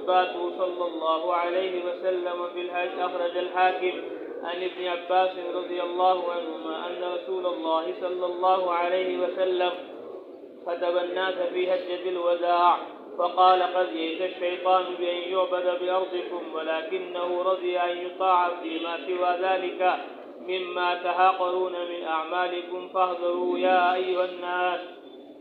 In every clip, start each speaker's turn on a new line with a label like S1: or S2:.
S1: وفاته صلى الله عليه وسلم في الحج. أخرج الحاكم عن ابن عباس رضي الله عنهما أن رسول الله صلى الله عليه وسلم خطب الناس في حجة الوداع فقال: قد يئس الشيطان بأن يعبد بأرضكم، ولكنه رضي أن يطاع فيما سوى ذلك مما تحاقرون من أعمالكم، فاحذروا يا أيها الناس،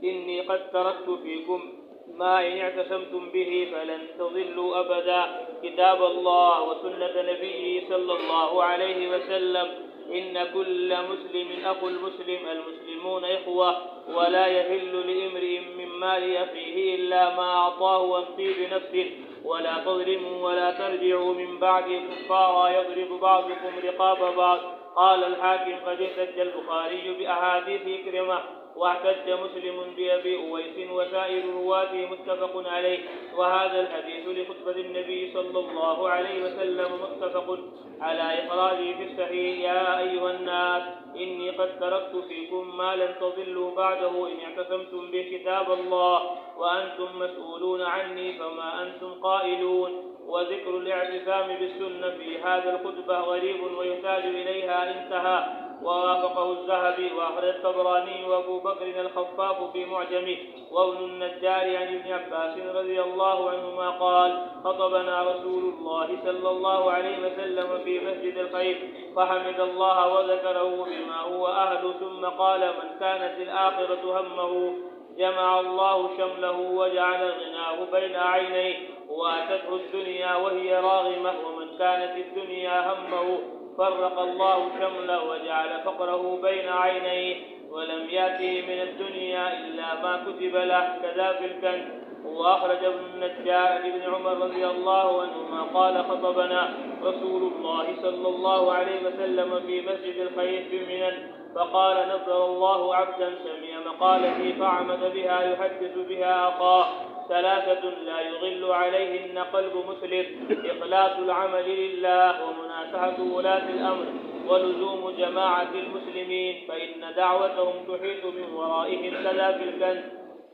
S1: إني قد تركت فيكم ما إن اعتصمتم به فلن تضلوا أبدا: كتاب الله وسنة نبيه صلى الله عليه وسلم. إن كل مسلم أخو المسلم، المسلمون إخوة، ولا يحل لامرئ من مال أخيه إلا ما أعطاه عن طيب نفسه، ولا تظلموا ولا ترجعوا من بعد كفارا يضرب بعضكم رقاب بعض. قال الحاكم: قد احتج البخاري بأحاديث إكرمة، واحتج مسلم بأبي أويس وسائر رواته، متفق عليه. وهذا الحديث لخطبة النبي صلى الله عليه وسلم متفق على إخراجه في الصحيح: يا أيها الناس، إني قد تركت فيكم ما لن تضلوا بعده إن اعتصمتم بكتاب الله، وأنتم مسؤولون عني فما أنتم قائلون. وذكر الاعتصام بالسنة في هذا الخطبة غريب ويحتاج إليها، انتهى. ووافقه الذهبي، وأخرج الطبراني وأبو بكر الخفاف في معجمه، وابن النجار عن ابن عباس رضي الله عنهما قال: خطبنا رسول الله صلى الله عليه وسلم في مسجد الخيف فحمد الله وذكره بما هو أهل، ثم قال: من كانت الآخرة همه جمع الله شمله وجعل غناه بين عينيه، وأتته الدنيا وهي راغمة، ومن كانت الدنيا همه فرق الله شمله وجعل فقره بين عينيه، ولم يأته من الدنيا إلا ما كتب له، كذا في الكنز. وأخرج ابن النجار عن ابن عمر رضي الله عنهما قال: خطبنا رسول الله صلى الله عليه وسلم في مسجد الخيف بمنى فقال: نصر الله عبدا سمع مقالتي فعمد بها يحدث بها أخاه: ثلاثة لا يغل عليهن قلب مسلم: إخلاص العمل لله، ومناصحة ولاة الأمر، ولزوم جماعة المسلمين فإن دعوتهم تحيط من ورائهم، كذا في الكنز.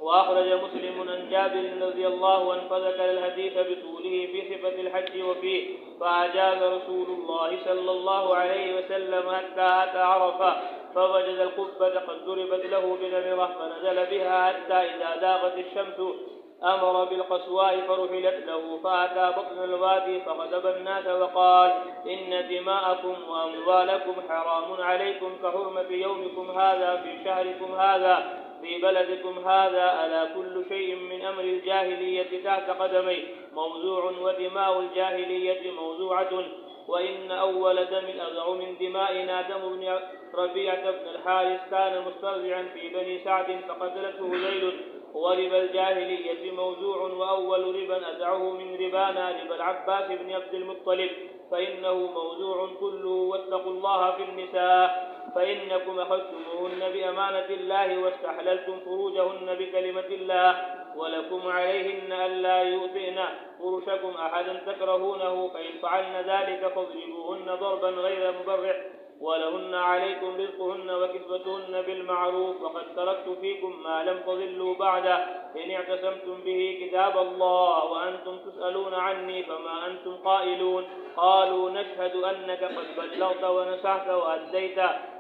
S1: وأخرج مسلم عن جابر رضي الله عنه فذكر الحديث بطوله في صفة الحج وفيه: فأجاز رسول الله صلى الله عليه وسلم حتى أتى عرفة فوجد القبة قد ضربت له بنمرة فنزل بها حتى إذا زاغت الشمس أمر بالقصواء فرحلت له، فأتى بطن الوادي فخطب الناس وقال: إن دماءكم وأموالكم حرام عليكم كحرمة يومكم هذا في شهركم هذا في بلدكم هذا، ألا كل شيء من أمر الجاهلية تحت قدمي موزوع، ودماء الجاهلية موزوعة، وإن أول دم أضع من دمائنا دم بن ربيعة بن الحارث كان مسترضعا في بني سعد فقتلته هذيل، وربا الجاهلية موزوع، وأول ربا أدعه من ربانا ربا العباس بن عبد المطلب فإنه موزوع كله. واتقوا الله في النساء فإنكم أخذتموهن بأمانة الله واستحللتم فروجهن بكلمة الله، ولكم عليهن ألا يؤذين فرشكم أحدا تكرهونه، فإن فعلن ذلك فاضربوهن ضربا غير مبرح، ولهن عليكم رزقهن وكسوتهن بالمعروف. وقد تركت فيكم ما لم تضلوا بعده إن اعتصمتم به كتاب الله، وأنتم تسألون عني فما أنتم قائلون. قالوا: نشهد أنك قد بلغت ونصحت وأديت.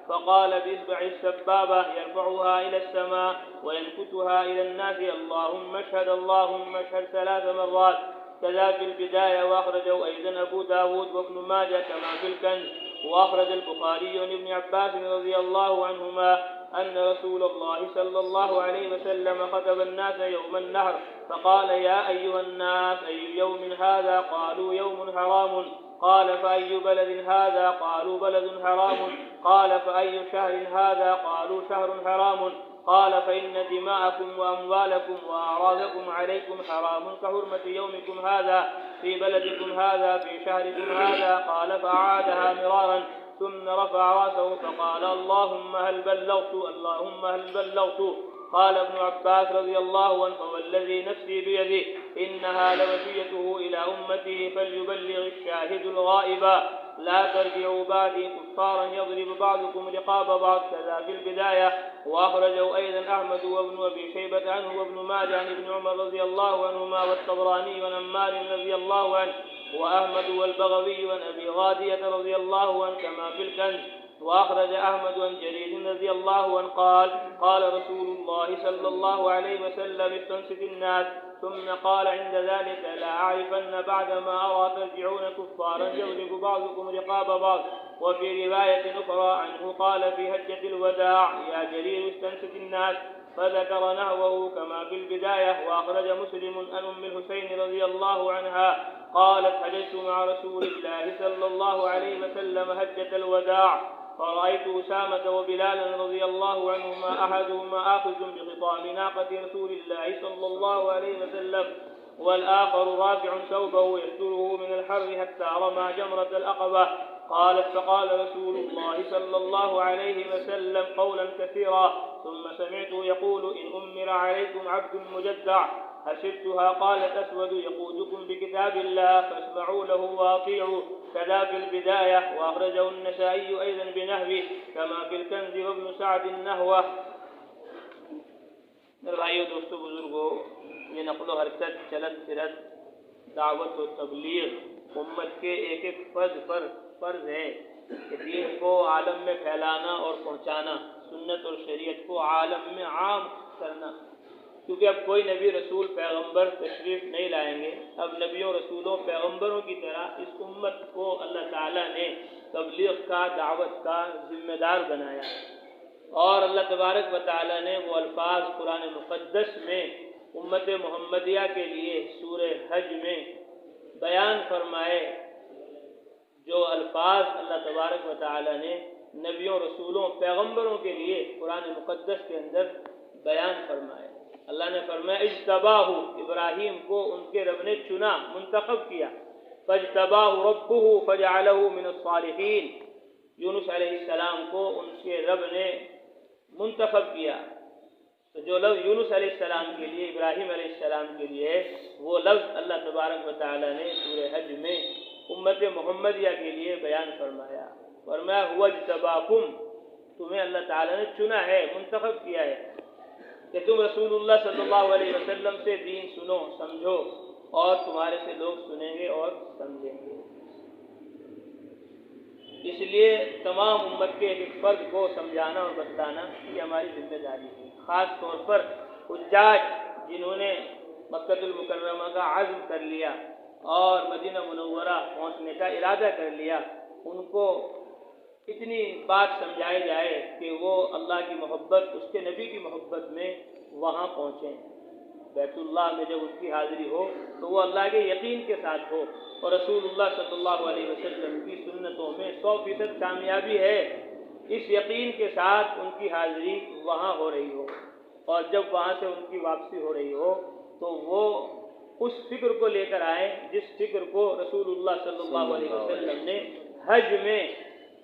S1: فقال بإصبع السبابة يرفعها إلى السماء وينكتها إلى الناس: اللهم اشهد اللهم اشهد 3 مرات، كذا في البداية. وأخرجه أيضا أبو داود وابن ماجه كما في الكنز. وأخرج البخاري عن ابن عباس رضي الله عنهما أن رسول الله صلى الله عليه وسلم خطب الناس يوم النحر فقال: يا أيها الناس، أي يوم هذا؟ قالوا: يوم حرام. قال: فأي بلد هذا؟ قالوا: بلد حرام. قال: فأي شهر هذا؟ قالوا: شهر حرام. قال: فإن دماءكم وأموالكم وأعراضكم عليكم حرام كحرمة يومكم هذا في بلدكم هذا في شهركم هذا. قال: فأعادها مرارا ثم رفع رأسه فقال: اللهم هل بلغت؟ اللهم هل بلغت؟ قال ابن عباس رضي الله عنه والذي نفسي بيده إنها لوصيته إلى أمته فليبلغ الشاهد الغائب لا ترجعوا بعدي كفارا يضرب بعضكم رقاب بعض كذا في البداية. وأخرجه أيضا أحمد وابن أبي شيبة عنه وابن ماجه عن ابن عمر رضي الله عنهما والطبراني ونمار رضي الله عنه وأحمد والبغوي عن أبي غادية رضي الله عنه كما في الكنز. وأخرج أحمد عن جرير رضي الله عنه قال قال رسول الله صلى الله عليه وسلم استنصت الناس ثم قال عند ذلك لا أعرفن بعد ما أرى ترجعون كفارا يضرب بعضكم رقاب بعض. وفي رواية أخرى عنه قال في حجة الوداع يا جرير استنصت الناس فذكر نحوه كما في البداية. وأخرج مسلم عن أم الحسين رضي الله عنها قالت حججت مع رسول الله صلى الله عليه وسلم حجة الوداع فرأيت أسامة وبلالا رضي الله عنهما أحدهما آخذ بخطام ناقة رسول الله صلى الله عليه وسلم والآخر رافع ثوبه يستره من الحر حتى رمى جمرة العقبة. قالت فقال رسول الله صلى الله عليه وسلم قولا كثيرا ثم سمعته يقول إن أمر عليكم عبد مجدع حسبتها قالت أسود يقودكم بكتاب الله فاسمعوا له واطيعوا كذا في البداية. وأخرجه النسائي أيضا بنحوه كما في الكنز وابن سعد النحوه. میرے بھائیو دوستو بزرگو، یہ نقل و حرکت چلت فرت دعوت و تبلیغ امت کے ایک ایک فرد پر فرض ہے کہ دین کو عالم میں پھیلانا اور پہنچانا، سنت اور شریعت کو عالم میں عام کرنا، کیونکہ اب کوئی نبی رسول پیغمبر تشریف نہیں لائیں گے۔ اب نبیوں رسولوں پیغمبروں کی طرح اس امت کو اللہ تعالیٰ نے تبلیغ کا، دعوت کا ذمہ دار بنایا، اور اللہ تبارک و تعالیٰ نے وہ الفاظ قرآن مقدس میں امت محمدیہ کے لیے سورہ حج میں بیان فرمائے، جو الفاظ اللہ تبارک و تعالیٰ نے نبیوں رسولوں پیغمبروں کے لیے قرآن مقدس کے اندر بیان فرمائے۔ اللہ نے فرمایا اجتباہ، ابراہیم کو ان کے رب نے چنا، منتخب کیا، فاجتباہ ربہ فجعلہ من الصالحین، یونس علیہ السلام کو ان کے رب نے منتخب کیا۔ تو جو لفظ یونس علیہ السلام کے لیے، ابراہیم علیہ السلام کے لیے ہے، وہ لفظ اللہ تبارک و تعالیٰ نے سورہ حج میں امت محمدیہ کے لیے بیان فرمایا۔ فرمایا هو اجتباکم، تمہیں اللہ تعالیٰ نے چنا ہے، منتخب کیا ہے کہ تم رسول اللہ صلی اللہ علیہ وسلم سے دین سنو، سمجھو، اور تمہارے سے لوگ سنیں گے اور سمجھیں گے۔ اس لیے تمام امت کے ایک ایک فرد کو سمجھانا اور بتلانا یہ ہماری ذمہ داری ہے، خاص طور پر حجاج جنہوں نے مکہ المکرمہ کا عزم کر لیا اور مدینہ منورہ پہنچنے کا ارادہ کر لیا، ان کو اتنی بات سمجھائی جائے کہ وہ اللہ کی محبت، اس کے نبی کی محبت میں وہاں پہنچیں۔ بیت اللہ میں جب اس کی حاضری ہو تو وہ اللہ کے یقین کے ساتھ ہو، اور رسول اللہ صلی اللہ علیہ وسلم کی سنتوں میں 100% کامیابی ہے، اس یقین کے ساتھ ان کی حاضری وہاں ہو رہی ہو، اور جب وہاں سے ان کی واپسی ہو رہی ہو تو وہ اس فکر کو لے کر آئیں جس فکر کو رسول اللہ صلی اللہ علیہ وسلم نے حج میں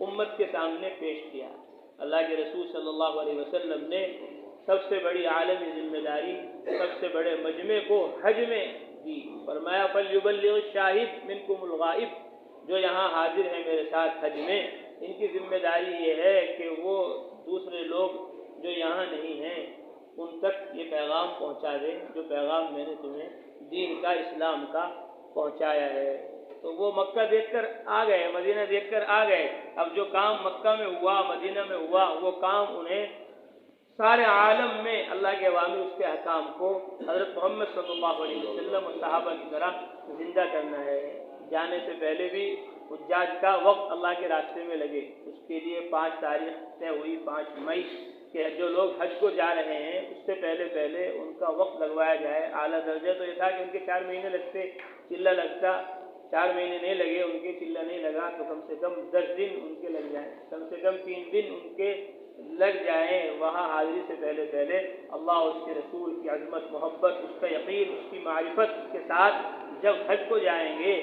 S1: امت کے سامنے پیش کیا۔ اللہ کے رسول صلی اللہ علیہ وسلم نے سب سے بڑی عالمی ذمہ داری سب سے بڑے مجمع کو حج میں دی۔ فرمایا فَلْيُبَلِّغِ الشَّاهِدُ مِنْكُمُ الْغَائِبُ، جو یہاں حاضر ہیں میرے ساتھ حج میں، ان کی ذمہ داری یہ ہے کہ وہ دوسرے لوگ جو یہاں نہیں ہیں ان تک یہ پیغام پہنچا دیں، جو پیغام میں نے تمہیں دین کا، اسلام کا پہنچایا ہے۔ تو وہ مکہ دیکھ کر آ گئے، مدینہ دیکھ کر آ گئے، اب جو کام مکہ میں ہوا، مدینہ میں ہوا، وہ کام انہیں سارے عالم میں اللہ کے عوامی اس کے احکام کو حضرت محمد صلی اللہ علیہ وسلم اور صحابہ کی طرح زندہ کرنا ہے۔ جانے سے پہلے بھی حجاج کا وقت اللہ کے راستے میں لگے، اس کے لیے 5 تاریخ طے ہوئی، 5 مئی، کہ جو لوگ حج کو جا رہے ہیں اس سے پہلے ان کا وقت لگوایا جائے۔ اعلیٰ درجہ تو یہ تھا کہ ان کے 4 مہینے لگتے، چلہ لگتا، 4 مہینے نہیں لگے ان کے، چلہ نہیں لگا تو کم سے کم 10 دن ان کے لگ جائیں، کم سے کم 3 دن ان کے لگ جائیں وہاں حاضری سے پہلے اللہ اور اس کے رسول کی عظمت، محبت، اس کا یقین، اس کی معرفت کے ساتھ جب حج کو جائیں گے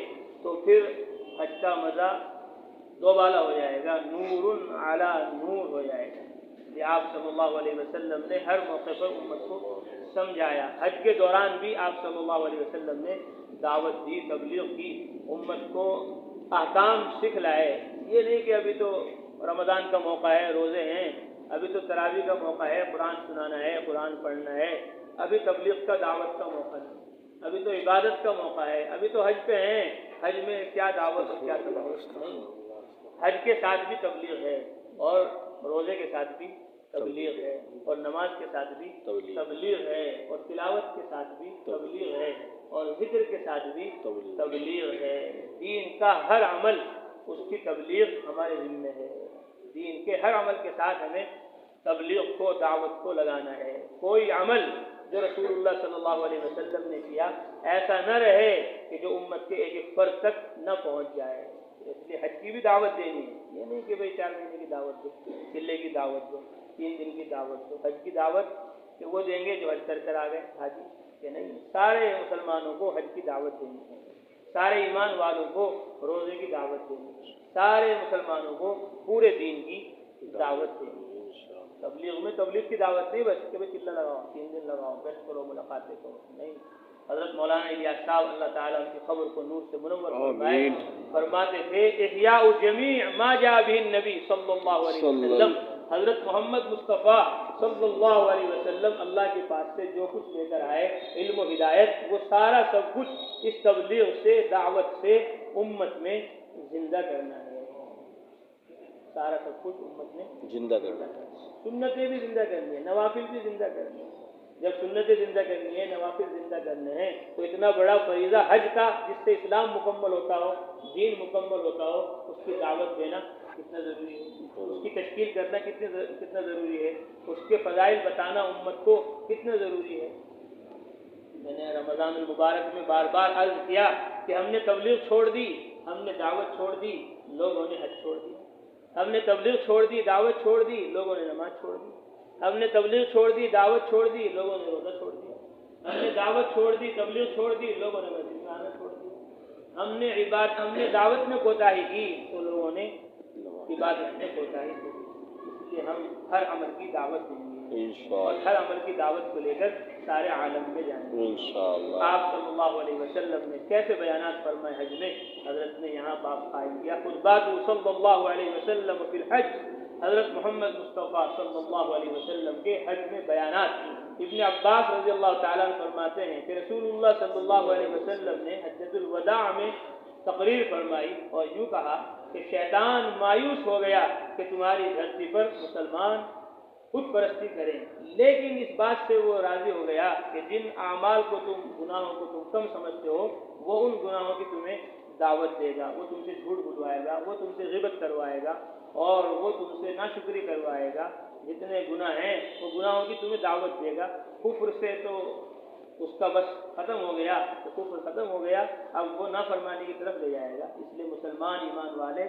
S1: تو پھر حج کا مزہ دوبالا ہو جائے گا، نور علی نور ہو جائے گا۔ کہ آپ صلی اللہ علیہ وسلم نے ہر موقع پر امت کو سمجھایا. حج کے دوران بھی آپ صلی اللہ علیہ وسلم نے دعوت دی, تبلیغ کی, امت کو احکام سکھلائے. یہ نہیں کہ ابھی تو رمضان کا موقع ہے, روزے ہیں, ابھی تو تراویح کا موقع ہے, قرآن سنانا ہے, قرآن پڑھنا ہے, ابھی تبلیغ کا دعوت کا موقع نہیں, ابھی تو عبادت کا موقع ہے, ابھی تو حج پہ ہیں, حج میں کیا دعوت اور کیا تبلیغ نہیں. حج کے ساتھ بھی تبلیغ ہے, اور روزے کے ساتھ بھی تبلیغ ہے, اور نماز کے ساتھ بھی تبلیغ ہے, اور تلاوت کے ساتھ بھی تبلیغ ہے, اور ذکر کے ساتھ بھی تبلیغ ہے. دین کا ہر عمل اس کی تبلیغ ہمارے ذمہ ہے. دین کے ہر عمل کے ساتھ ہمیں تبلیغ کو, دعوت کو لگانا ہے. کوئی عمل جو رسول اللہ صلی اللہ علیہ وسلم نے کیا ایسا نہ رہے کہ جو امت کے ایک ایک فرد تک نہ پہنچ جائے. اس لیے حج کی بھی دعوت دینی ہے. یہ نہیں کہ بھئی 4 مہینے کی دعوت دو, چلے کی دعوت دو, 3 دن کی دعوت دو. حج کی دعوت کہ وہ دیں گے جو حج کر آ گئے حاجی, کہ نہیں, سارے مسلمانوں کو حج کی دعوت دینی ہے. سارے ایمان والوں کو روزے کی دعوت دینی ہے. سارے مسلمانوں کو پورے دین کی دعوت دینی ہے. تبلیغ میں تبلیغ کی دعوت نہیں بس کہ بھئی چلہ لگاؤ, 3 دن لگاؤ, گشت کرو, ملاقاتیں کرو, نہیں. حضرت مولانا الیاس صاحب اللہ تعالیٰ ان کی خبر کو نور سے منور فرمائے, فرماتے تھے احیاء جمیع ما جاء به النبی صلی اللہ علیہ وسلم. حضرت محمد مصطفیٰ صلی اللہ علیہ وسلم اللہ کے پاس سے جو کچھ لے کر آئے, علم و ہدایت, وہ سارا سب کچھ اس تبلیغ سے, دعوت سے امت میں زندہ کرنا ہے. سارا سب کچھ امت میں زندہ کرنا ہے. سنتیں بھی زندہ کرنی ہے, نوافل بھی زندہ کرنی ہے. جب سنتیں زندہ کرنی ہے, نوافل زندہ کرنے ہیں, تو اتنا بڑا فریضہ حج کا جس سے اسلام مکمل ہوتا ہو, دین مکمل ہوتا ہو, اس کی دعوت دینا کتنا ضروری ہے, اس کی تشکیل کرنا کتنا ضروری ہے, اس کے فضائل بتانا امت کو کتنا ضروری ہے. میں نے رمضان المبارک میں بار بار عرض کیا کہ ہم نے تبلیغ چھوڑ دی, ہم نے دعوت چھوڑ دی, لوگوں نے حج چھوڑ دی. ہم نے تبلیغ چھوڑ دی, دعوت چھوڑ دی, لوگوں نے نماز چھوڑ دی. ہم نے تبلیغ چھوڑ دی, دعوت چھوڑ دی, لوگوں نے روزہ چھوڑ دیا. ہم نے دعوت چھوڑ دی, تبلیغ چھوڑ دی, لوگوں نے مسجد میں آنا چھوڑ دیا. ہم نے دعوت میں کوتاہی کی تو لوگوں نے عبادت میں کوتاہی کی. اس لیے ہم ہر عمل کی دعوت دیں گے اور ہر عمل کی دعوت کو لے کر سارے عالم میں جائیں گے انشاءاللہ. آپ صلی اللہ علیہ وسلم نے کیسے بیانات فرمائے حج میں, حضرت نے یہاں باب قائم کیا. خطبات صلی اللہ علیہ وسلم فی الحج, حضرت محمد مصطفیٰ صلی اللہ علیہ وسلم کے حج میں بیانات. ابن عباس رضی اللہ تعالیٰ عنہ فرماتے ہیں کہ رسول اللہ صلی اللہ علیہ وسلم نے حجۃ الوداع میں تقریر فرمائی اور یوں کہا کہ شیطان مایوس ہو گیا کہ تمہاری دھرتی پر مسلمان خود پرستی کریں, لیکن اس بات سے وہ راضی ہو گیا کہ جن اعمال کو تم, گناہوں کو تم کم سمجھتے ہو, وہ ان گناہوں کی تمہیں دعوت دے گا. وہ تم سے جھوٹ بلوائے گا, وہ تم سے غیبت کروائے گا, اور وہ تم سے ناشکری کروائے گا. جتنے گناہ ہیں وہ گناہوں کی تمہیں دعوت دے گا. کفر سے تو اس کا بس ختم ہو گیا, تو کفر ختم ہو گیا, اب وہ نافرمانی کی طرف لے جائے گا. اس لیے مسلمان ایمان والے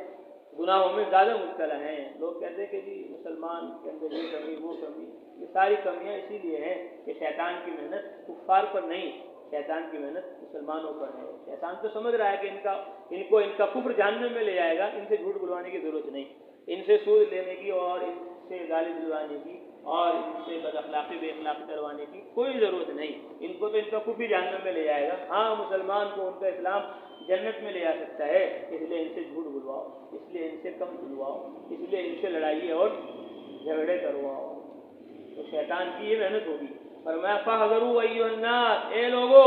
S1: گناہوں میں زیادہ مبتلا ہیں. لوگ کہتے ہیں کہ جی مسلمان کے اندر یہ کمی وہ کمی, یہ ساری کمیاں اسی لیے ہیں کہ شیطان کی محنت کفار پر نہیں, شیطان کی محنت مسلمانوں پر ہے. شیطان تو سمجھ رہا ہے کہ ان کا کفر جہنم میں لے جائے گا, ان سے جھوٹ بلوانے کی ضرورت نہیں, ان سے سود لینے کی اور ان سے گالی دلوانے کی اور ان سے بد اخلاقی بے اخلاقی کروانے کی کوئی ضرورت نہیں. ان کو تو ان کا کفر جہنم میں لے جائے گا. ہاں مسلمان کو ان کا اسلام جنت میں لے جا سکتا ہے, اس لیے ان سے جھوٹ بلواؤ, اس لیے ان سے کم بلواؤ, اس لیے ان سے لڑائی اور جھگڑے کرواؤ. تو شیطان کی یہ محنت ہوگی. فرمایا فاحذروا ایھا الناس, اے لوگو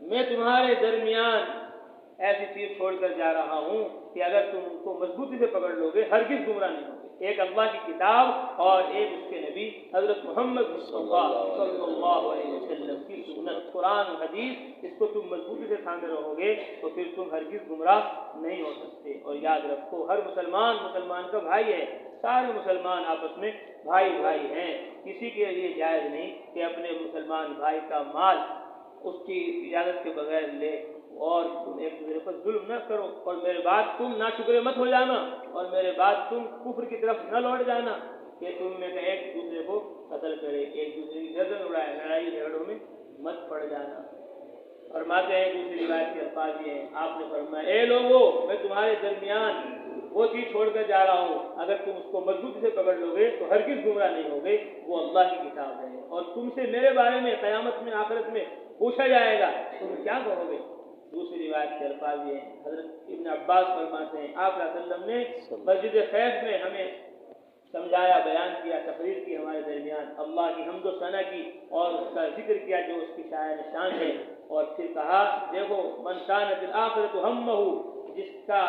S1: میں تمہارے درمیان ایسی چیز چھوڑ کر جا رہا ہوں کہ اگر تم ان کو مضبوطی سے پکڑ لو گے ہرگز گمراہ نہیں ہوگے. ایک اللہ کی کتاب اور ایک اس کے نبی حضرت محمد مصطفیٰ صلی اللہ علیہ وسلم کی سنت, قرآن حدیث, اس کو تم مضبوطی سے تھامے رہو گے تو پھر تم ہرگز گمراہ نہیں ہو سکتے. اور یاد رکھو ہر مسلمان کا بھائی ہے, سارے مسلمان آپس میں بھائی ہیں. کسی کے لیے جائز نہیں کہ اپنے مسلمان بھائی کا مال اس کی اجازت کے بغیر لے, اور تم ایک دوسرے پر ظلم نہ کرو, اور میرے بعد تم ناشکرے مت ہو جانا, اور میرے بعد تم کفر کی طرف نہ لوٹ جانا کہ تم میں ایک دوسرے کو قتل کرے, ایک دوسرے کی گردن اڑائے, لڑائی جھگڑوں میں مت پڑ جانا. فرماتے ہیں دوسری روایت کے الفاظ یہ ہیں، آپ نے فرمایا اے لوگو میں تمہارے درمیان وہ چیز چھوڑ کر جا رہا ہوں، اگر تم اس کو مضبوطی سے پکڑ لو گے تو ہرگز گمراہ نہیں ہوگے، وہ اللہ کی کتاب ہے، اور تم سے میرے بارے میں قیامت میں آخرت میں پوچھا جائے گا، تم کیا کہو گے؟ دوسری روایت کے الفاظ یہ ہیں، حضرت ابن عباس فرماتے ہیں آپ صلی اللہ علیہ وسلم نے مسجد خیف میں ہمیں سمجھایا، بیان کیا، تقریر کی ہمارے درمیان، اللہ کی حمد و ثنا کی اور اس کا ذکر کیا جو اس کی شاعر شان ہے، اور پھر کہا دیکھو من کانت الآخرۃ ہمہ، جس کا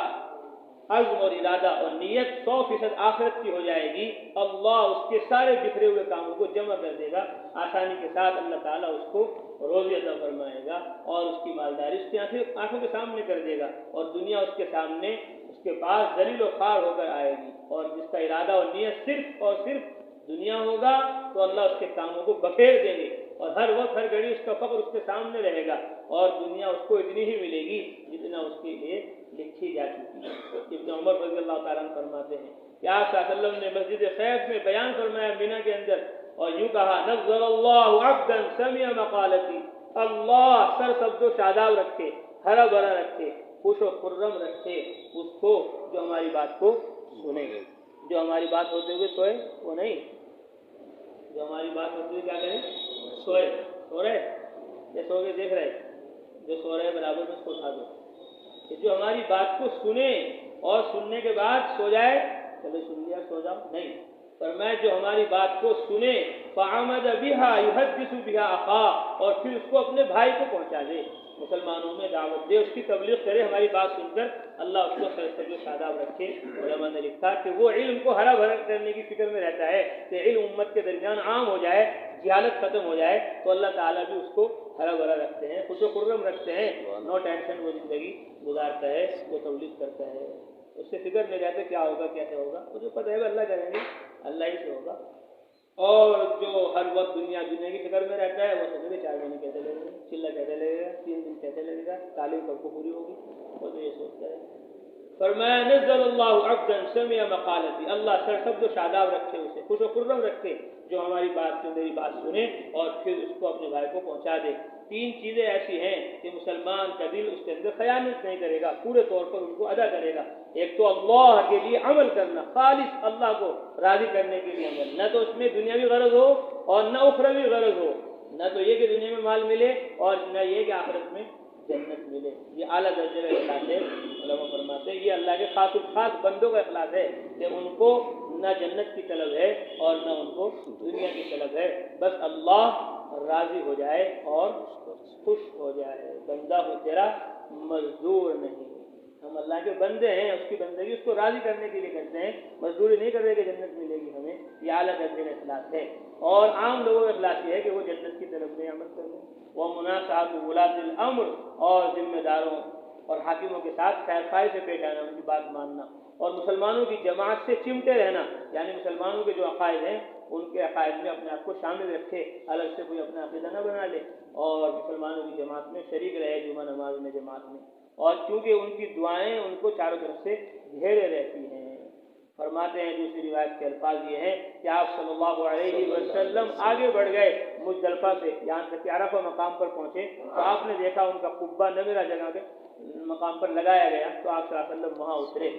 S1: عزم اور ارادہ اور نیت 100% آخرت کی ہو جائے گی، اللہ اس کے سارے بکھرے ہوئے کاموں کو جمع کر دے گا، آسانی کے ساتھ اللہ تعالیٰ اس کو روزی عطا فرمائے گا، اور اس کی مالداری اس کی آنکھوں کے سامنے کر دے گا، اور دنیا اس کے سامنے اس کے پاس ذلیل و خوار ہو کر آئے گی، اور جس کا ارادہ اور نیت صرف اور صرف دنیا ہوگا تو اللہ اس کے کاموں کو بکھیر دیں گے، اور ہر وقت ہر گھڑی اس کا فقر اس کے سامنے رہے گا، اور دنیا اس کو اتنی ہی ملے گی جتنا اس کے لیے لکھی جا چکی ہے۔ ابن عمر رضی اللہ تعالیٰ عنہ فرماتے ہیں کہ آپ صلی اللہ علیہ وسلم نے مسجد خیف میں بیان فرمایا مینا کے اندر، اور یوں کہا نظر اللہ عبدا سمع مقالتی، اللہ سر سبز و شاداب رکھے، ہرا بھرا رکھے، خوش و خرم رکھے اس کو جو ہماری بات کو سنے، جو ہماری بات ہوتے ہوئے سوئے وہ نہیں، جو ہماری بات ہوتے ہوئے کیا کریں؟ سوئے، سو رہے یا سو کے دیکھ رہے؟ جو سو رہے برابر میں اس کو اٹھا دو، کہ جو ہماری بات کو سنے اور سننے کے بعد سو جائے، چلو سن لیا سو جاؤ، نہیں، فرمایا جو ہماری بات کو سنے فعمد بها يحدث بها اخاه، اور پھر اس کو اپنے بھائی کو پہنچا دے، مسلمانوں میں دعوت دے، اس کی تبلیغ کرے، ہماری بات سن کر اللہ اس کو سر و شاداب رکھے۔ علماء نے لکھا کہ وہ علم کو ہرا بھرا کرنے کی فکر میں رہتا ہے کہ علم امت کے درمیان عام ہو جائے، جہالت ختم ہو جائے، تو اللہ تعالیٰ بھی اس کو ہرا بھرا رکھتے ہیں، خوش و خرم رکھتے ہیں، نو ٹینشن وہ زندگی گزارتا ہے، وہ تبلیغ کرتا ہے، اس سے فکر نہیں رہتا کیا ہوگا کیسے ہوگا، مجھے پتہ ہے اللہ کریں گے، اللہ ہی سے ہوگا۔ اور جو ہر وقت دنیا کی فکر میں رہتا ہے وہ سوچے گا 4 مہینے کیسے لگے گا، چلا کیسے لگے گا، 3 دن کیسے لگے گا، تعلیم کب کو پوری ہوگی، وہ تو یہ سوچتا ہے۔ فرمایا نزل اللہ عبدا سمع مقالتی، اللہ سر سبز و شاداب رکھے، اسے خوش و خرم رکھے جو ہماری بات سے میری بات سنے اور پھر اس کو اپنے بھائی کو پہنچا دے۔ 3 چیزیں ایسی ہیں کہ مسلمان کا دل اس کے اندر خیانت نہیں کرے گا، پورے طور پر ان کو ادا کرے گا۔ ایک تو اللہ کے لیے عمل کرنا، خالص اللہ کو راضی کرنے کے لیے عمل، نہ تو اس میں دنیاوی غرض ہو اور نہ اخروی غرض ہو، نہ تو یہ کہ دنیا میں مال ملے اور نہ یہ کہ آخرت میں جنت ملے، یہ اعلیٰ درجے کا اخلاص ہے۔ علماء فرماتے ہیں یہ اللہ کے خاص الخاص بندوں کا اخلاص ہے کہ ان کو نہ جنت کی طلب ہے اور نہ ان کو دنیا کی طلب ہے، بس اللہ راضی ہو جائے اور خوش ہو جائے، بندہ ہو تیرا مزدور نہیں، ہم اللہ کے بندے ہیں، اس کی بندگی اس کو راضی کرنے کے لیے کرتے ہیں، مزدوری نہیں کر رہے کہ جنت ملے گی ہمیں، یہ اعلیٰ درجے کا اخلاص ہے۔ اور عام لوگوں کا اخلاص یہ ہے کہ وہ جنت کی طرف میں عمل کر لیں، وہ مناسبات ولاۃ الامر، اور ذمہ داروں اور حاکموں کے ساتھ خیر خواہی سے پیش آنا، ان کی بات ماننا، اور مسلمانوں کی جماعت سے چمٹے رہنا، یعنی مسلمانوں کے جو عقائد ہیں ان کے عقائد میں اپنے آپ کو شامل رکھے، الگ سے کوئی اپنا عقیدہ نہ بنا لے، اور مسلمانوں کی جماعت میں شریک رہے، جمعہ نماز میں جماعت میں، اور کیونکہ ان کی دعائیں ان کو چاروں طرف سے گھیرے رہتی ہیں۔ فرماتے ہیں دوسری روایت کے الفاظ یہ ہیں کہ آپ صلی اللہ علیہ وسلم آگے بڑھ گئے مزدلفہ سے، یہاں تک کہ عرفہ مقام پر پہنچے تو آپ نے دیکھا ان کا قبہ نمرہ جگہ کے مقام پر لگایا گیا، تو آپ صلی اللہ علیہ وسلم وہاں اترے۔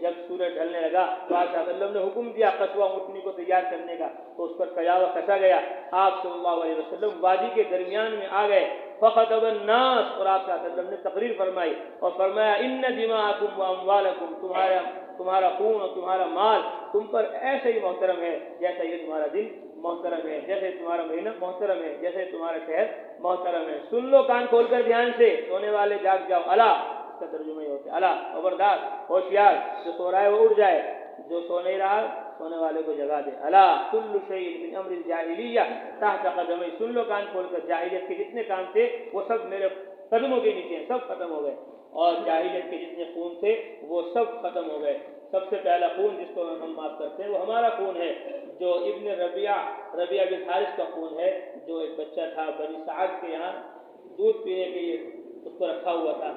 S1: جب سورج ڈھلنے لگا تو آپ صلی اللہ علیہ وسلم نے حکم دیا قصوہ اونٹنی کو تیار کرنے کا، تو اس پر قیاوہ کسا گیا، آپ صلی اللہ علیہ وسلم وادی کے درمیان میں آ گئے، فخطب الناس، اور آپ صلی اللہ علیہ وسلم نے تقریر فرمائی اور فرمایا ان دماءکم واموالکم، تمہارا خون اور تمہارا مال تم پر ایسے ہی محترم ہے جیسا یہ تمہارا دل محترم ہے، جیسے تمہارا مہینہ محترم ہے، جیسے تمہارا شہر محترم ہے۔ سن لو کان کھول کر دھیان سے، سونے والے جاگ جاؤ، الا، اس کا ترجمہ یہ ہوتا ہے الا، خبردار، ہوشیار، جو سو رہا ہے وہ اٹھ جائے، جو سو نہیں رہا سونے والے کو جگا دے۔ الا کل شیء من امر الجاہلیہ تحت قدمی، سن لو کان کھول کر، جاہلیت کے جتنے کام تھے وہ سب میرے قدموں کے نیچے ہیں، سب ختم ہو گئے، اور جاہلیت کے جتنے خون تھے وہ سب ختم ہو گئے۔ سب سے پہلا خون جس کو ہم معاف کرتے ہیں وہ ہمارا خون ہے، جو ابن ربیعہ بن حارث کا خون ہے، جو ایک بچہ تھا بنی سعد کے یہاں دودھ پینے کے لیے اس کو رکھا ہوا تھا،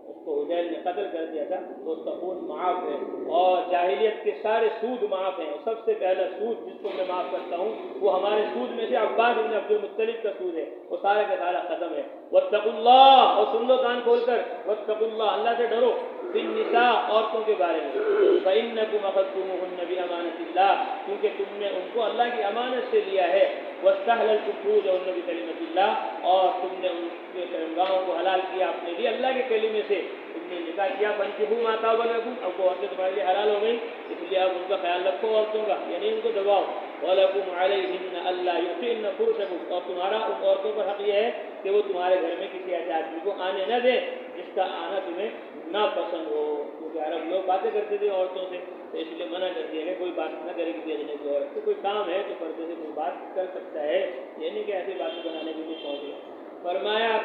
S1: اس کو حذیل نے قتل کر دیا تھا تو اس کا خون معاف ہے، اور جاہلیت کے سارے سود معاف ہیں۔ سب سے پہلا سود جس کو میں معاف کرتا ہوں وہ ہمارے سود میں سے عباس بن عبد المطلب کا سود ہے، وہ سارا کا سارا ختم ہے۔ واتقوا اللہ، اور سن لو کان کھول کر، واتقوا اللہ، اللہ سے ڈرو، فی النساء، عورتوں کے بارے میں، فإنکم اخذتموہن بامانۃ اللہ، کیونکہ تم نے ان کو اللہ کی امانت سے لیا ہے، واستحللتم فروجہن بکلمۃ اللہ، اور تم نے ان کے شرمگاہوں کو حلال کیا اپنے لیے اللہ کے کلمے سے، تم نے نکاح کیا، فانکحوا ما طاب لکم، اب وہ عورتیں تمہارے لیے حلال ہو گئی، اس لیے آپ ان کا خیال رکھو عورتوں کا، یعنی ان کو دباؤ، وَلَكُمْ عَلَيْهِنَّ أَلَّا يُطِئْنَ فُرُوجَكُمْ، اور تمہارا ان عورتوں پر حق یہ ہے کہ وہ تمہارے گھر میں کسی ایسے آدمی کو آنے نہ دے جس کا آنا تمہیں ناپسند ہو، کیونکہ عرب لوگ باتیں کرتے تھے عورتوں سے، تو اس لیے منع کر دیا ہے کوئی بات نہ کرے کسی اجنبی عورت سے، کوئی کام ہے تو پردے سے کوئی بات کر سکتا ہے، یہ نہیں کہ ایسی باتیں بنانے کے لیے پہنچ گیا۔ فرمایا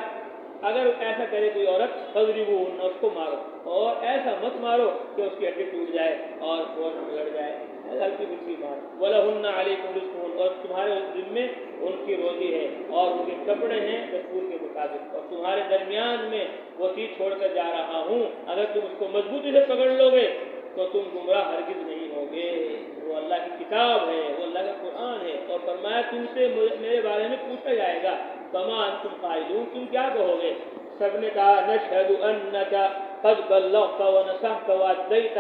S1: اگر ایسا کرے کوئی عورت، فَاضْرِبُوهُنَّ، اس کو مارو، اور ایسا مت مارو کہ اس کی ہڈی ٹوٹ جائے اور گوشت بگڑ جائے، ہلکی پھلکی مار، وَلَهُنَّ عَلَيْكُمْ رِزْقُهُنَّ، اور تمہارے ذمے ان کی روزی ہے اور ان کے کپڑے ہیں دستور کے مطابق، اور تمہارے درمیان میں وہ چیز چھوڑ کر جا رہا ہوں، اگر تم اس کو مضبوطی سے پکڑ لو گے تو تم گمراہ ہرگز نہیں ہوگے، وہ اللہ کی کتاب ہے، وہ اللہ کا قرآن ہے، اور فرمایا تم سے میرے بارے میں پوچھا جائے گا، فما انتم قائلون، تم کیا کہو گے؟ سب نے کہا نشہد انک قد بلغت ونصحت وادیت،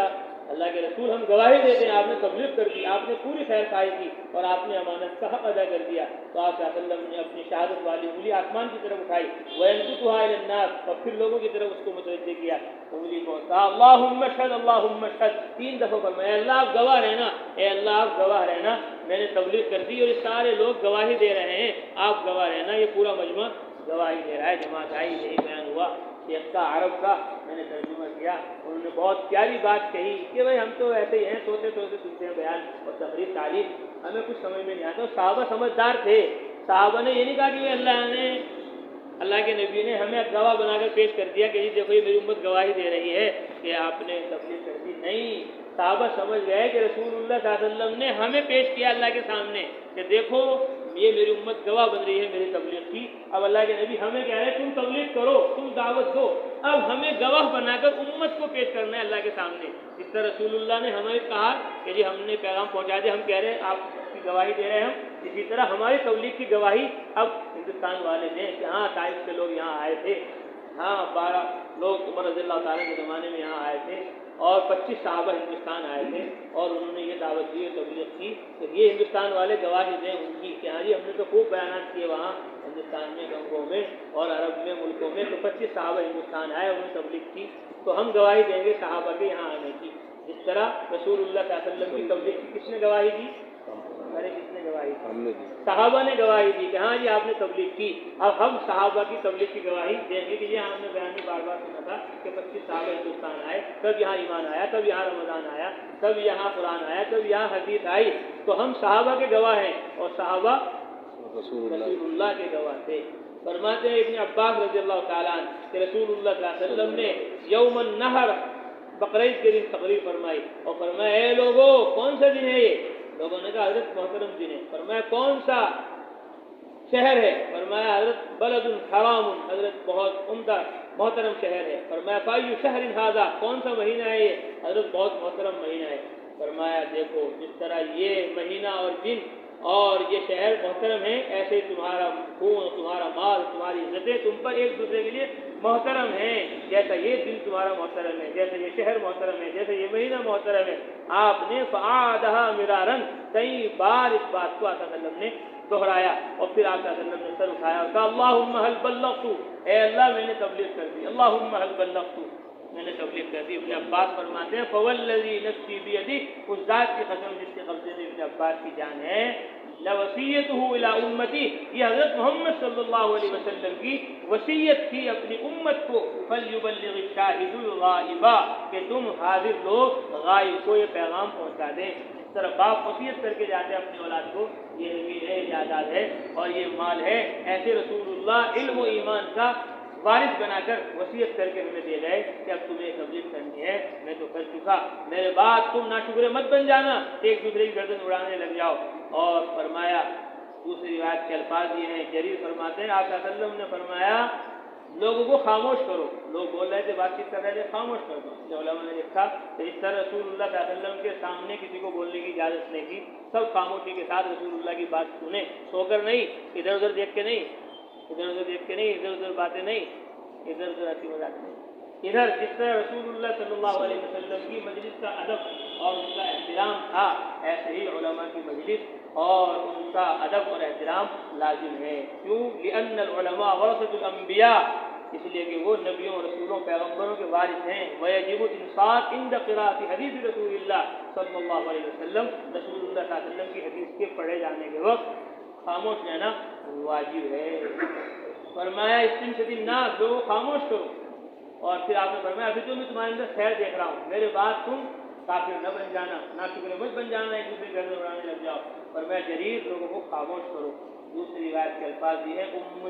S1: اللہ کے رسول ہم گواہی دیتے ہیں آپ نے تبلیغ کر دی، آپ نے پوری خیر خواہی کی اور آپ نے امانت کا حق ادا کر دیا۔ تو آپ صلی اللہ علیہ وسلم نے اپنی شہادت والی انگلی آسمان کی طرف اٹھائی، وَيَنْكُتُهَا إِلَى النَّاسِ، اور پھر لوگوں کی طرف اس کو متوجہ کیا، انگلی کو کہا اللہم اشہد اللہم اشہد، 3 دفعہ فرمایا اللہ آپ گواہ رہنا، اے اللہ آپ گواہ رہنا، میں نے تبلیغ کر دی اور یہ سارے لوگ گواہی دے رہے ہیں، آپ گواہ رہنا، یہ پورا مجمع گواہی دے رہا ہے۔ جماعت آئی، یہی بیان ہوا شیخ کا عرب کا، میں نے ترجمہ کیا، انہوں نے بہت پیاری بات کہی کہ بھائی ہم تو ایسے ہی ہیں، سوتے سوتے سنتے ہیں بیان اور تقریر تعلیم، ہمیں کچھ سمجھ میں نہیں آتا۔ صحابہ سمجھدار تھے، صحابہ نے یہ نہیں کہا کہ اللہ کے نبی نے ہمیں گواہ بنا کر پیش کر دیا کہ جی دیکھو یہ میری امت گواہی دے رہی ہے کہ آپ نے تبلیغ کر دی، نہیں، صحابہ سمجھ گئے کہ رسول اللہ صلی اللہ علیہ وسلم نے ہمیں پیش کیا اللہ کے سامنے کہ دیکھو یہ میری امت گواہ بن رہی ہے میری تبلیغ کی، اب اللہ کے نبی ہمیں کہہ رہے ہیں تم تبلیغ کرو، تم دعوت دو، اب ہمیں گواہ بنا کر امت کو پیش کرنا ہے اللہ کے سامنے، جس طرح رسول اللہ نے ہمیں کہا کہ جی ہم نے پیغام پہنچا دیا، ہم کہہ رہے ہیں آپ کی گواہی دے رہے ہیں ہم، اسی طرح ہماری تبلیغ کی گواہی اب ہندوستان والے دیں کہ ہاں طائف سے لوگ یہاں آئے تھے، ہاں 12 لوگ عمر رضی اللہ تعالیٰ کے زمانے میں یہاں آئے تھے، اور 25 صحابہ ہندوستان آئے تھے اور انہوں نے یہ دعوت دی اور تبلیغ کی، تو یہ ہندوستان والے گواہی دیں ان کی کہ ہاں جی ہم نے تو خوب بیانات کیے وہاں ہندوستان میں، گنگوں میں اور عرب میں ملکوں میں، تو 25 صحابہ ہندوستان آئے، انہوں نے تبلیغ کی، تو ہم گواہی دیں گے صحابہ کے یہاں آنے کی، جس طرح رسول اللہ صلی اللہ علیہ وسلم کی تبلیغ کی کس نے گواہی دی؟ ارے کس نے گواہی دی؟ صحابہ نے گواہی دی کہ ہاں جی آپ نے تبلیغ کی، اب ہم صحابہ کی تبلیغ کی گواہی دیں گے کہ یہ ہم نے بیان میں بار بار سنا تھا کہ 25 صحابہ ہندوستان آئے، تب یہاں ایمان آیا، تب یہاں رمضان آیا، تب یہاں قرآن آیا، تب یہاں حدیث آئی، تو ہم صحابہ کے گواہ ہیں اور صحابہ رسول اللہ کے گواہ تھے۔ فرماتے ہیں ابن عباس رضی اللہ تعالیٰ عنہ کہ رسول اللہ صلی اللہ علیہ وسلم نے یوم النحر بقرعید کے دن تقریر فرمائی اور فرمایا اے لوگوں کون سا دن ہے یہ؟ لوگوں نے کہا حضرت محترم دن ہے۔ فرمایا کون سا شہر ہے؟ فرمایا حضرت بلد حرام، حضرت بہت عمدہ محترم شہر ہے۔ فرمایا فای شہر ھذا، کون سا مہینہ ہے یہ؟ حضرت بہت محترم مہینہ ہے۔ فرمایا دیکھو جس طرح یہ مہینہ اور دن اور یہ شہر محترم ہیں، ایسے تمہارا خون، تمہارا مال، تمہاری عزتیں تم پر ایک دوسرے کے لیے محترم ہیں، جیسا یہ دن تمہارا محترم ہے، جیسا یہ شہر محترم ہے، جیسا یہ مہینہ محترم ہے۔ آپ نے فعادہا مرارن، کئی بار اس بات کو آقا صلی اللہ علیہ وسلم نے دہرایا اور پھر آقا صلی اللہ علیہ وسلم نے سر اٹھایا اور کہا اللہم حل بلغت، اے اللہ میں نے تبلیغ کر دی، اللہم حل بلغت، میں نے تبلیغ کر دی۔ ابن عباس فرماتے ہیں فوالذی نفسی بیدی، اس ذات کی قسم جس کے قبضے میں ابن عباس کی جان ہے، لوصیتہ الی امتی، یہ حضرت محمد صلی اللہ علیہ وسلم کی وصیت تھی اپنی امت کو، فلیبلغ الشاہد الغائب، کہ تم حاضر لوگ غائب کو یہ پیغام پہنچا دیں۔ اس طرح باپ وصیت کر کے جاتے ہیں اپنی اولاد کو، یہ زمین ہے، یہ جائیداد ہے اور یہ مال ہے، ایسے رسول اللہ علم و ایمان کا وارث بنا کر وصیت کر کے ہمیں دے گئے کہ اب تمہیں تبلیغ کرنی ہے، میں تو کر چکا، میرے بعد تم ناشکرے مت بن جانا، ایک دوسرے کی گردن اڑانے لگ جاؤ۔ اور فرمایا دوسری روایت کے الفاظ یہ ہیں، جریر فرماتے ہیں آپ صلی اللہ علیہ وسلم نے فرمایا لوگوں کو خاموش کرو. لوگ بول رہے تھے، بات چیت کر رہے تھے، خاموش کر دو. اس لیے علماء نے لکھا کہ اس طرح رسول اللہ صلی اللہ علیہ وسلم کے سامنے کسی کو بولنے کی اجازت نہیں تھی. سب خاموشی کے ساتھ رسول اللہ کی بات سنیں، سو کر نہیں، ادھر ادھر دیکھ کے نہیں، ادھر ادھر دیکھ کے نہیں، ادھر ادھر باتیں نہیں، ادھر ادھر ہنسی مذاق نہیں. ادھر جس طرح رسول اللہ صلی اللہ علیہ وسلم کی مجلس کا ادب اور اس کا احترام تھا، ایسے ہی علماء کی مجلس اور ان کا ادب اور احترام لازم ہے. کیوں؟ لأن العلماء ورثۃ الانبیاء، اس لیے کہ وہ نبیوں، رسولوں، پیغمبروں کے وارث ہیں. ویجب الانصات عند قراءۃ حدیث رسول اللہ صلی اللہ علیہ وسلم، رسول اللہ صلی اللہ علیہ وسلم کی حدیث کے پڑھے جانے کے وقت خاموش رہنا واجب ہے. فرمایا استنصت الناس، لوگوں خاموش کرو. اور پھر آپ نے فرمایا ابھی تو میں تمہارے اندر خیر دیکھ رہا ہوں، میرے بات تم کافر نہ بن جانا، ناشکر مت بن جانا، ایک دوسرے گھر میں اڑانے لگ جاؤ. فرمایا جریر، لوگوں کو خاموش کرو. دوسری روایت کے الفاظ یہ ہے، ام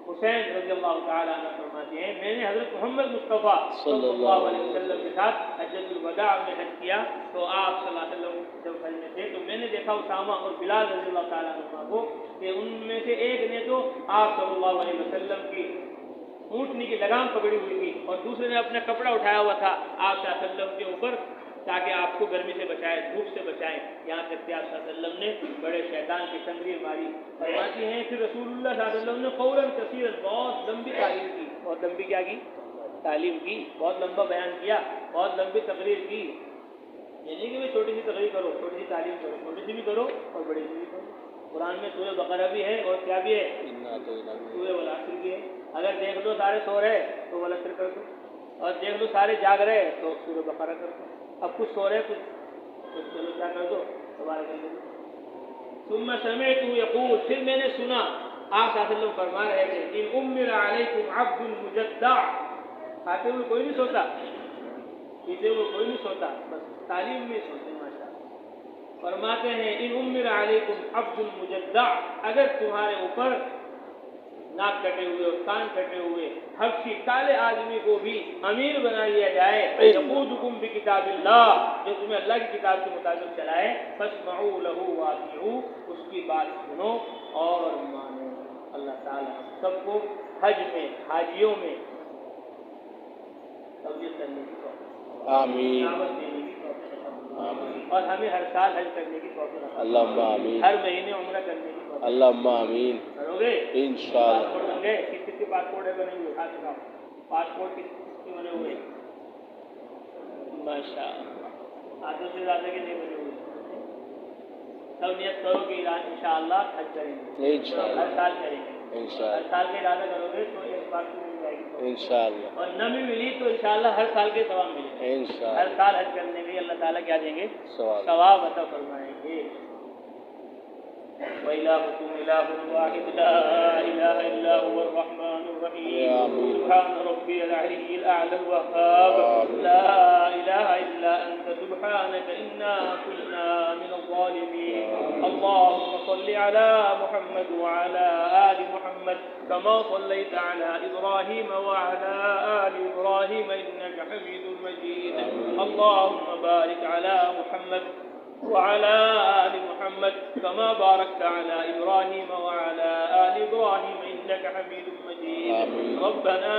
S1: حسین رضی اللہ تعالیٰ عنہ فرماتی ہیں، میں نے حضرت محمد مصطفیٰ صلی اللہ علیہ وسلم کے ساتھ حجۃ الوداع میں حج کیا تو آپ صلی اللہ علیہ وسلم جب حج میں تھے تو میں نے دیکھا اسامہ اور بلال رضی اللہ تعالیٰ عنہ کو کہ ان میں سے ایک نے تو آپ صلی اللہ علیہ وسلم کی اونٹنی کی لگام پکڑی ہوئی تھی اور دوسرے نے اپنا کپڑا اٹھایا ہوا تھا آپ صلی اللہ علیہ وسلم کے اوپر تاکہ آپ کو گرمی سے بچائے، دھوپ سے بچائے. یہاں تک کہ آپ صلی اللہ علیہ وسلم نے بڑے شیطان کی تنگیر ماری. فرماتی ہیں پھر رسول اللہ صلی اللہ علیہ وسلم نے فوراً کثیرن، بہت لمبی تعلیم کی، بہت لمبی کیا کی؟ تعلیم کی، بہت لمبا بیان کیا، بہت لمبی تقریر کی. یہ نہیں کہ میں چھوٹی سی تقریر کرو، چھوٹی سی تعلیم کرو، چھوٹی سی بھی کرو اور بڑی سی بھی کرو. قرآن میں سورہ بقرہ بھی ہے اور کیا بھی ہے؟ سورہ والعصر بھی ہے. اگر دیکھ لو سارے سو رہے تو والعصر کر دو، اور دیکھ لو سارے جاگ رہے تو سورہ بقرہ کر دو. اب کچھ سو رہے کچھ چلو کیا کر دو، دوبارہ کر دو. ثم سمعت یقول، پھر میں نے سنا آپ صلی اللہ علیہ وسلم فرما رہے تھے، ان امر علیکم عبد مجدع، کھاتے ہوئے کوئی نہیں سوتا، پیتے ہوئے کوئی نہیں سوتا، بس تعلیم میں سوتے ہیں. ماشاء اللہ. فرماتے ہیں ان امر علیکم عبد مجدع، اگر تمہارے اوپر ناک کٹے ہوئے اور کان کٹے ہوئے حبشی کالے آدمی کو بھی امیر بنا لیا جائے، یقودکم بکتاب اللہ، جو تمہیں اللہ کی کتاب کے مطابق چلائے، فاسمعوا له واطیعوا، اس کی بات سنو اور مانو. اللہ تعالیٰ سب کو حج میں، حاجیوں میں توجہ کرنے کی توفیق، آمین، دعوت دینے کی توفیق، آمین، اور ہمیں ہر سال حج کرنے کی توفیق، اللہم آمین، ہر مہینے عمرہ کرنے کی توفیق، اللہم آمین. کرو گے انشاءاللہ. پاسپورٹ گے، کس کے پاسپورٹ ہے بنے ہوئے؟ ہاتھ اٹھاؤ. پاسپورٹ کس کے بنے ہوئے؟ ماشاء اللہ، ہاتھوں سے زیادہ کے نہیں بنے ہوئے. سب نیت کرو کہ انشاءاللہ حج کریں گے، ہر سال کریں گے. ہر سال کا ارادہ کرو گے تو ایک بار تو مل جائے گی انشاءاللہ، اور نہ بھی ملی تو انشاءاللہ ہر سال کے ثواب ملے گا انشاءاللہ. ہر سال حج کرنے کے اللہ تعالیٰ کیا دیں گے؟ ثواب عطا فرمائیں گے. وإلهكم إله واحد لا إله إلا هو الرحمن الرحيم. سبحان ربي العلي الأعلى الوهاب. لا إله إلا أنت سبحانك إنا كنا من الظالمين. اللهم صل على محمد وعلى آل محمد كما صليت على إبراهيم وعلى آل إبراهيم إنك حميد مجيد. اللهم بارك على محمد وعلى آل محمد كما باركت على إبراهيم وعلى آل إبراهيم إنك حميد مجيد. ربنا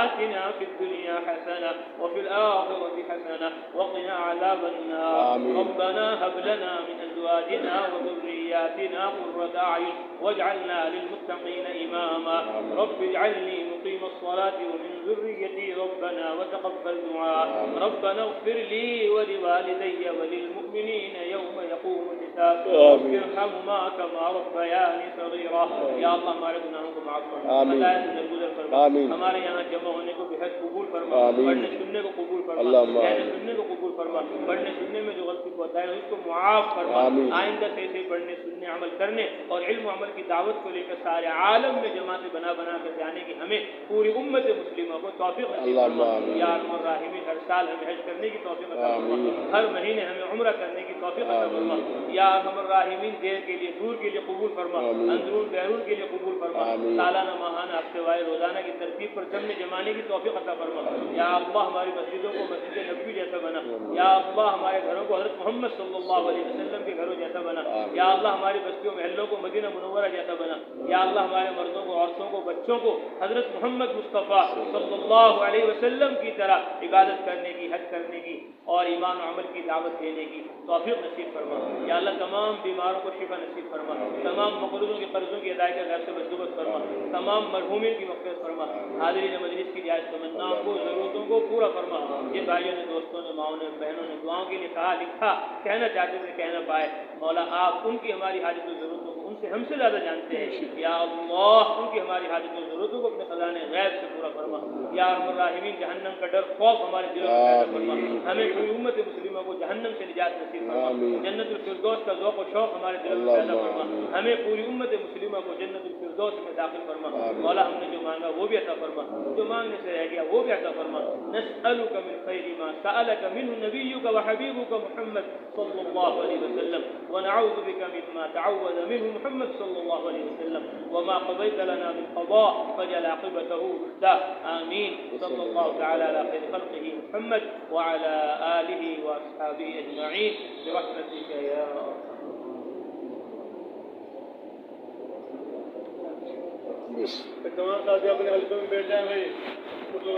S1: آتنا في الدنيا حسنة وفي الآخرة حسنة وقنا عذاب النار. ربنا هب لنا من أزواجنا وذرياتنا قرة أعين واجعلنا للمتقين إماما. رب اجعلني مقيم الصلاة ومن ذريتي ربنا وتقبل دعاء. ربنا اغفر لي ولوالدي وللمؤمنين يوم يقوم الحساب. رب ارحمهما كما ربياني صغيرا. یا اللہ ہمارے گناہوں کو معاف فرما، خطائیں سے درگزر فرما. ہمارے یہاں جمع ہونے کو بے حد قبول فرما، پڑھنے سننے کو قبول فرما، کہنے سننے کو قبول فرما. پڑھنے سننے میں جو غلطی کو بتائے اس کو معاف فرما. آئندہ سے ایسے پڑھنے سننے عمل کرنے اور علم و عمل کی دعوت کو لے کر سارے عالم میں جماعتیں بنا بنا کر جانے کی ہمیں پوری امت مسلمہ کو توفیق نصیب فرما. یا ارحم الراحمین ہر سال ہمیں حج کرنے کی توفیق عطا فرما، ہر مہینے ہمیں عمرہ کرنے کی توفیق عطا فرما. یا ارحم الراحمین دیر کے لیے دور کے لیے قبول فرما، اندرون بیرون کے لیے قبول فرما. سالانہ ماہانہ ہفتے وار روزانہ کی ترتیب پر جمانے کی توفیق عطا فرما. یا اللہ ہماری مسجدوں کو مسجد نبوی جیسا بنا. یا اللہ ہمارے گھروں کو حضرت محمد صلی اللہ علیہ وسلم کے گھروں جیسا بنا. یا اللہ ہماری بستیوں محلوں کو مدینہ منورہ جیسا بنا. یا اللہ ہمارے مردوں کو، عورتوں کو، بچوں کو حضرت محمد محمد مصطفیٰ صلی اللہ علیہ وسلم کی طرح عبادت کرنے کی، حج کرنے کی اور ایمان و عمل کی دعوت دینے کی توفیق نصیب فرما۔ یا اللہ تمام بیماروں کو شفا نصیب فرما، تمام مقروضوں کے قرضوں کی ادائیگی کا غیر سے بندوبست فرما، تمام مرحومین کی مغفرت فرما، حاضرین مجلس کی رعایت تمناؤں کو، ضرورتوں کو پورا فرما۔ جن بھائیوں نے، دوستوں نے، ماؤں نے، بہنوں نے دعاؤں کے لیے کہا، لکھا، کہنا چاہتے تھے کہہ نہ پائے، مولا آپ ان کی ہماری حاجت و ضرورتوں کو ان سے ہم سے زیادہ جانتے ہیں۔ یا اللہ ان کی ہماری حاجت و ضرورتوں کو اپنے خزانے غیب سے پورا فرما۔ یا ارحم الراحمین جہنم کا ڈر خوف ہمارے دلوں میں پیدا فرما، ہمیں پوری امت مسلمہ کو جہنم سے نجات نصیب فرما، جنت الفردوس کا ذوق و شوق ہمارے دلوں میں پیدا فرما، ہمیں پوری امت مسلمہ کو جنت الفردوس میں داخل فرما۔ مولا ہم نے جو مانگا وہ بھی عطا فرما، جو مانگنے سے رہ گیا وہ بھی عطا فرما۔ نسألک من خیر ما سألک منہ نبیک وحبیبک محمد صلی اللہ علیہ وسلم، ونعوذ بک مما تعوذ منہ محمد صلی اللہ علیہ وسلم، وما قضیت لنا من قضاء فاجعل عاقبته رشدا، آمین۔ صلی اللہ تعالی علی خیر خلقہ محمد وعلى آلہ واصحابہ اجمعین برحمتک یا تمام ساتھی اپنے حلقوں میں بیٹھ جائیں بھائی۔